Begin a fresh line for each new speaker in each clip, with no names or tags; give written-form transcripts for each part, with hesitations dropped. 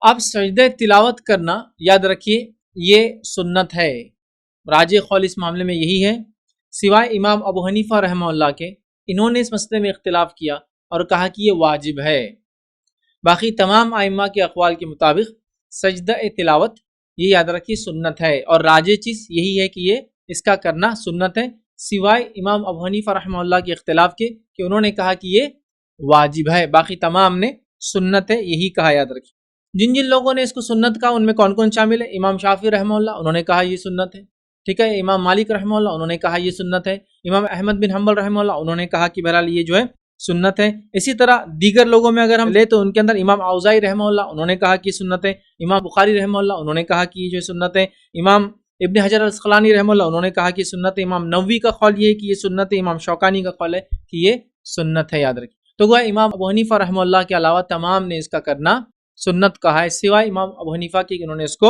اب سجدہ تلاوت کرنا یاد رکھیے یہ سنت ہے، راجح قول اس معاملے میں یہی ہے، سوائے امام ابو حنیفہ رحمہ اللہ کے، انہوں نے اس مسئلے میں اختلاف کیا اور کہا کہ یہ واجب ہے۔ باقی تمام ائمہ کے اقوال کے مطابق سجدہ تلاوت یہ یاد رکھیے سنت ہے، اور راجح چیز یہی ہے کہ یہ اس کا کرنا سنت ہے، سوائے امام ابو حنیفہ رحمہ اللہ کے اختلاف کے کہ انہوں نے کہا کہ یہ واجب ہے، باقی تمام نے سنت ہے یہی کہا۔ یاد رکھیے جن جن لوگوں نے اس کو سنت کہا ان میں کون کون شامل ہے؟ امام شافعی رحمہ اللہ انہوں نے کہا یہ سنت ہے، ٹھیک ہے، امام مالک رحمہ اللہ انہوں نے کہا یہ سنت ہے، امام احمد بن حنبل رحمہ اللہ انہوں نے کہا کہ بہرحال یہ جو ہے سنت ہے۔ اسی طرح دیگر لوگوں میں اگر ہم لیں تو ان کے اندر امام اوزاعی رحمہ اللہ انہوں نے کہا کہ سنت ہے، امام بخاری رحمہ اللہ انہوں نے کہا کہ یہ جو سنت ہے، امام ابن حجر العسقلانی رحمہ اللہ انہوں نے کہا کہ سنت ہے، امام نووی کا قول یہ ہے کہ یہ سنت ہے، امام شوکانی کا قول ہے کہ یہ سنت ہے۔ یاد رکھیں تو گویا امام ابو حنیفہ رحمہ اللہ کے علاوہ تمام نے اس کا کرنا سنت کہا ہے، سوائے امام ابو حنیفہ کی انہوں نے اس کو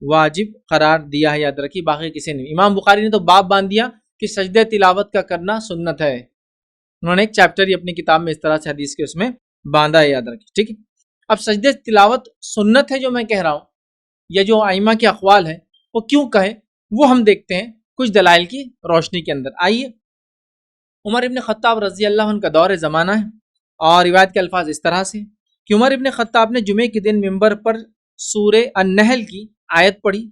واجب قرار دیا ہے۔ یاد رکھیے باقی کسی نے، امام بخاری نے تو باب باندھ دیا کہ سجدہ تلاوت کا کرنا سنت ہے، انہوں نے ایک چیپٹر ہی اپنی کتاب میں اس طرح سے حدیث کے اس میں باندھا ہے۔ یاد رکھیے ٹھیک ہے۔ اب سجدہ تلاوت سنت ہے جو میں کہہ رہا ہوں یا جو ائمہ کے اقوال ہیں وہ کیوں کہے وہ ہم دیکھتے ہیں کچھ دلائل کی روشنی کے اندر۔ آئیے، عمر ابن خطاب رضی اللہ عنہ کا دور زمانہ ہے اور روایت کے الفاظ اس طرح سے کہ عمر ابن خطاب نے جمعے کے دن منبر پر سورہ النحل کی آیت پڑھی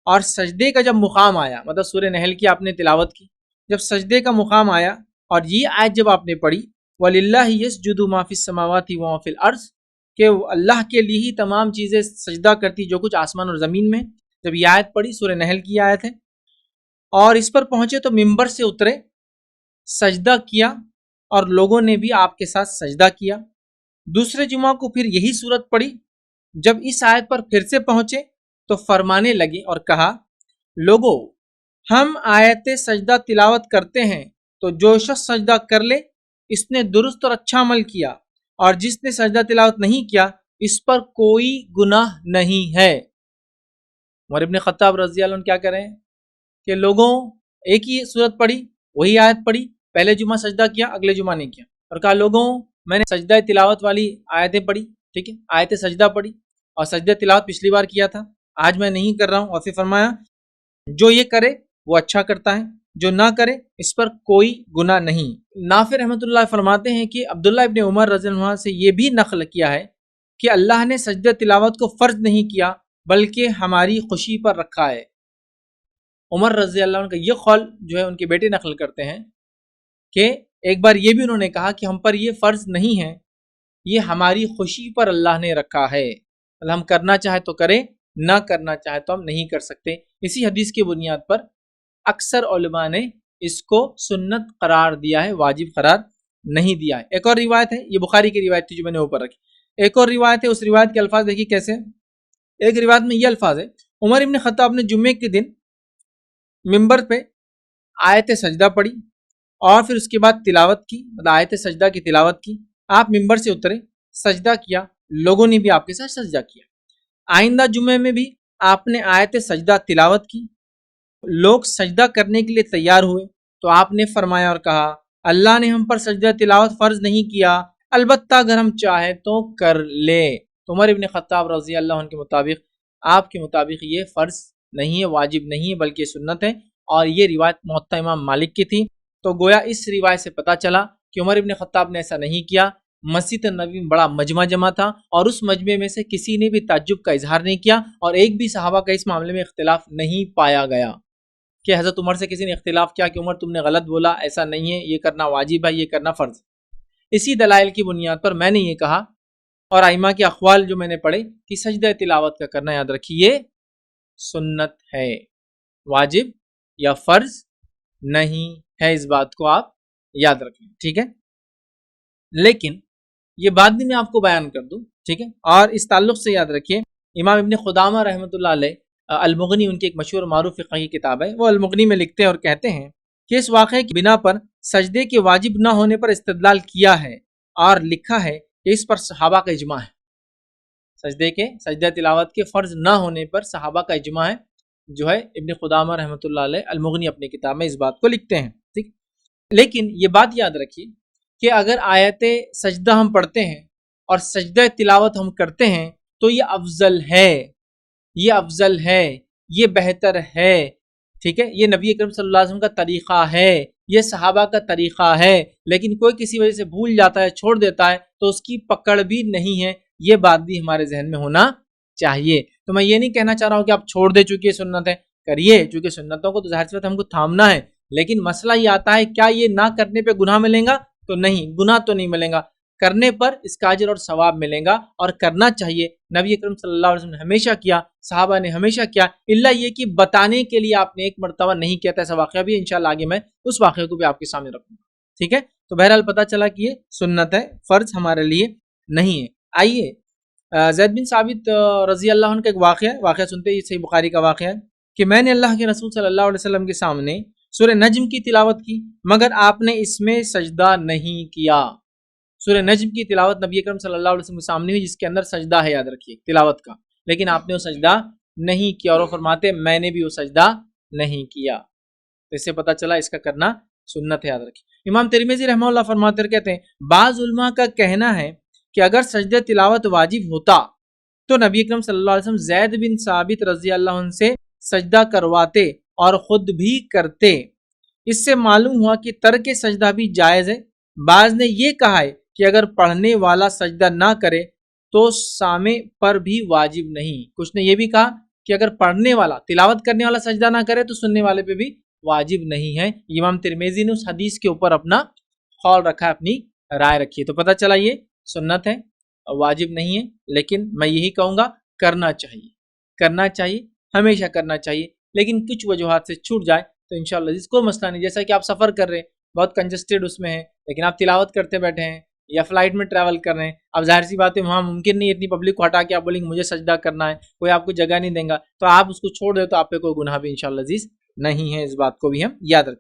اور سجدے کا جب مقام آیا، مطلب سورہ نحل کی آپ نے تلاوت کی، جب سجدے کا مقام آیا اور یہ آیت جب آپ نے پڑھی وَلِلَّهِ يَسْجُدُ مَا فِي السَّمَاوَاتِ وَمَا فِي الْأَرْضِ کہ اللہ کے لیے ہی تمام چیزیں سجدہ کرتی جو کچھ آسمان اور زمین میں۔ جب یہ آیت پڑھی، سورہ نحل کی آیت ہے، اور اس پر پہنچے تو منبر سے اترے، سجدہ کیا اور لوگوں نے بھی آپ کے ساتھ سجدہ کیا۔ دوسرے جمعہ کو پھر یہی صورت پڑھی، جب اس آیت پر پھر سے پہنچے تو فرمانے لگے اور کہا لوگو ہم آیت سجدہ تلاوت کرتے ہیں تو جو شخص سجدہ کر لے اس نے درست اور اچھا عمل کیا، اور جس نے سجدہ تلاوت نہیں کیا اس پر کوئی گناہ نہیں ہے۔ عمر ابن خطاب رضی اللہ عنہ کیا کریں کہ لوگوں ایک ہی صورت پڑھی، وہی آیت پڑھی، پہلے جمعہ سجدہ کیا، اگلے جمعہ نہیں کیا، اور کہا لوگوں میں نے سجدہ تلاوت والی آیتیں پڑھی، ٹھیک ہے، آیت سجدہ پڑھی اور سجدہ تلاوت پچھلی بار کیا تھا، آج میں نہیں کر رہا ہوں، اور پھر فرمایا جو یہ کرے وہ اچھا کرتا ہے، جو نہ کرے اس پر کوئی گناہ نہیں۔ نافع رحمۃ اللہ فرماتے ہیں کہ عبداللہ ابن عمر رضی اللہ عنہ سے یہ بھی نقل کیا ہے کہ اللہ نے سجدہ تلاوت کو فرض نہیں کیا بلکہ ہماری خوشی پر رکھا ہے۔ عمر رضی اللہ عنہ کا یہ قول جو ہے ان کے بیٹے نقل کرتے ہیں کہ ایک بار یہ بھی انہوں نے کہا کہ ہم پر یہ فرض نہیں ہے، یہ ہماری خوشی پر اللہ نے رکھا ہے، اللہ ہم کرنا چاہے تو کریں، نہ کرنا چاہے تو ہم نہیں کر سکتے۔ اسی حدیث کی بنیاد پر اکثر علماء نے اس کو سنت قرار دیا ہے، واجب قرار نہیں دیا ہے۔ ایک اور روایت ہے، یہ بخاری کی روایت تھی جو میں نے اوپر رکھی، ایک اور روایت ہے، اس روایت کے الفاظ دیکھیے کیسے۔ ایک روایت میں یہ الفاظ ہے عمر ابن خطاب نے جمعے کے دن منبر پہ آیت سجدہ پڑھی اور پھر اس کے بعد تلاوت کی، مطلب آیت سجدہ کی تلاوت کی، آپ منبر سے اترے، سجدہ کیا، لوگوں نے بھی آپ کے ساتھ سجدہ کیا۔ آئندہ جمعے میں بھی آپ نے آیت سجدہ تلاوت کی، لوگ سجدہ کرنے کے لیے تیار ہوئے تو آپ نے فرمایا اور کہا اللہ نے ہم پر سجدہ تلاوت فرض نہیں کیا، البتہ اگر ہم چاہیں تو کر لے۔ تو عمر ابن خطاب رضی اللہ عنہ کے مطابق، آپ کے مطابق یہ فرض نہیں ہے، واجب نہیں ہے بلکہ سنت ہے، اور یہ روایت موطا امام مالک کی تھی۔ تو گویا اس روایت سے پتہ چلا کہ عمر ابن خطاب نے ایسا نہیں کیا۔ مسجد نبوی میں بڑا مجمع جمع تھا اور اس مجمع میں سے کسی نے بھی تعجب کا اظہار نہیں کیا، اور ایک بھی صحابہ کا اس معاملے میں اختلاف نہیں پایا گیا کہ حضرت عمر سے کسی نے اختلاف کیا کہ عمر تم نے غلط بولا، ایسا نہیں ہے، یہ کرنا واجب ہے، یہ کرنا فرض۔ اسی دلائل کی بنیاد پر میں نے یہ کہا، اور ائمہ کے اقوال جو میں نے پڑھے کہ سجدہ تلاوت کا کرنا یاد رکھیے سنت ہے، واجب یا فرض نہیں ہے، اس بات کو آپ یاد رکھیں، ٹھیک ہے۔ لیکن یہ بات بھی میں آپ کو بیان کر دوں، ٹھیک ہے، اور اس تعلق سے یاد رکھیے امام ابن قدامہ رحمۃ اللہ علیہ المغنی ان کی ایک مشہور معروف فقہ کی کتاب ہے، وہ المغنی میں لکھتے ہیں اور کہتے ہیں کہ اس واقعے کی بنا پر سجدے کے واجب نہ ہونے پر استدلال کیا ہے اور لکھا ہے کہ اس پر صحابہ کا اجماع ہے، سجدہ تلاوت کے فرض نہ ہونے پر صحابہ کا اجماع ہے، جو ہے ابن قدامہ رحمۃ اللہ علیہ المغنی اپنی کتاب میں اس بات کو لکھتے ہیں، ٹھیک۔ لیکن یہ بات یاد رکھیے کہ اگر آیت سجدہ ہم پڑھتے ہیں اور سجدہ تلاوت ہم کرتے ہیں تو یہ افضل ہے، یہ افضل ہے، یہ بہتر ہے، ٹھیک ہے، یہ نبی اکرم صلی اللہ علیہ وسلم کا طریقہ ہے، یہ صحابہ کا طریقہ ہے، لیکن کوئی کسی وجہ سے بھول جاتا ہے، چھوڑ دیتا ہے، تو اس کی پکڑ بھی نہیں ہے، یہ بات بھی ہمارے ذہن میں ہونا چاہیے۔ تو میں یہ نہیں کہنا چاہ رہا ہوں کہ آپ چھوڑ دے چونکہ سنت ہے، کریے، چونکہ سنتوں کو تو ظاہر سی بات ہم کو تھامنا ہے، لیکن مسئلہ یہ آتا ہے کیا یہ نہ کرنے پہ گناہ ملیں گا؟ تو نہیں، گناہ تو نہیں ملیں گا، کرنے پر اس کا اجر اور ثواب ملیں گا، اور کرنا چاہیے۔ نبی اکرم صلی اللہ علیہ وسلم نے ہمیشہ کیا، صحابہ نے ہمیشہ کیا، الا یہ کہ بتانے کے لیے آپ نے ایک مرتبہ نہیں کیا تھا، ایسا واقعہ بھی انشاءاللہ آگے میں اس واقعے کو بھی آپ کے سامنے رکھوں گا، ٹھیک ہے۔ تو بہرحال پتہ چلا کہ یہ سنت ہے، فرض ہمارے لیے نہیں ہے۔ آئیے زید بن ثابت رضی اللہ عنہ کا ایک واقعہ سنتے ہی، صحیح بخاری کا واقعہ ہے کہ میں نے اللہ کے رسول صلی اللہ علیہ وسلم کے سامنے سورہ نجم کی تلاوت کی، مگر آپ نے اس میں سجدہ نہیں کیا۔ سورہ نجم کی تلاوت نبی اکرم صلی اللہ علیہ وسلم کے سامنے ہوئی، جس کے اندر سجدہ ہے، یاد رکھیے، تلاوت کا، لیکن آپ نے وہ سجدہ نہیں کیا، اور وہ فرماتے میں نے بھی وہ سجدہ نہیں کیا۔ تو اس سے پتہ چلا اس کا کرنا سنت ہے، یاد رکھیے۔ امام ترمذی رحمہ اللہ فرماتے کہتے ہیں بعض علماء کا کہنا ہے کہ اگر سجدہ تلاوت واجب ہوتا تو نبی اکرم صلی اللہ علیہ وسلم زید بن ثابت رضی اللہ عنہ سے سجدہ کرواتے اور خود بھی کرتے۔ اس سے معلوم ہوا کہ ترک سجدہ بھی جائز ہے۔ بعض نے یہ کہا ہے کہ اگر پڑھنے والا سجدہ نہ کرے تو سامع پر بھی واجب نہیں۔ کچھ نے یہ بھی کہا کہ اگر پڑھنے والا، تلاوت کرنے والا سجدہ نہ کرے تو سننے والے پہ بھی واجب نہیں ہے۔ امام ترمذی نے اس حدیث کے اوپر اپنا قول رکھا ہے، اپنی رائے رکھی ہے۔ تو پتہ چلا یہ سنت ہے، واجب نہیں ہے، لیکن میں یہی کہوں گا کرنا چاہیے، ہمیشہ کرنا چاہیے، لیکن کچھ وجوہات سے چھوٹ جائے تو انشاءاللہ اس کو مسئلہ نہیں۔ جیسا کہ آپ سفر کر رہے ہیں، بہت کنجسٹڈ اس میں ہے، لیکن آپ تلاوت کرتے بیٹھے ہیں، یا فلائٹ میں ٹریول کر رہے ہیں، اب ظاہر سی بات ہے وہاں ممکن نہیں اتنی پبلک کو ہٹا کے آپ بولیں گے مجھے سجدہ کرنا ہے، کوئی آپ کو جگہ نہیں دیں گا، تو آپ اس کو چھوڑ دیں تو آپ پہ کوئی گناہ بھی انشاءاللہ عزیز نہیں ہے۔ اس بات کو بھی ہم یاد رکھیں۔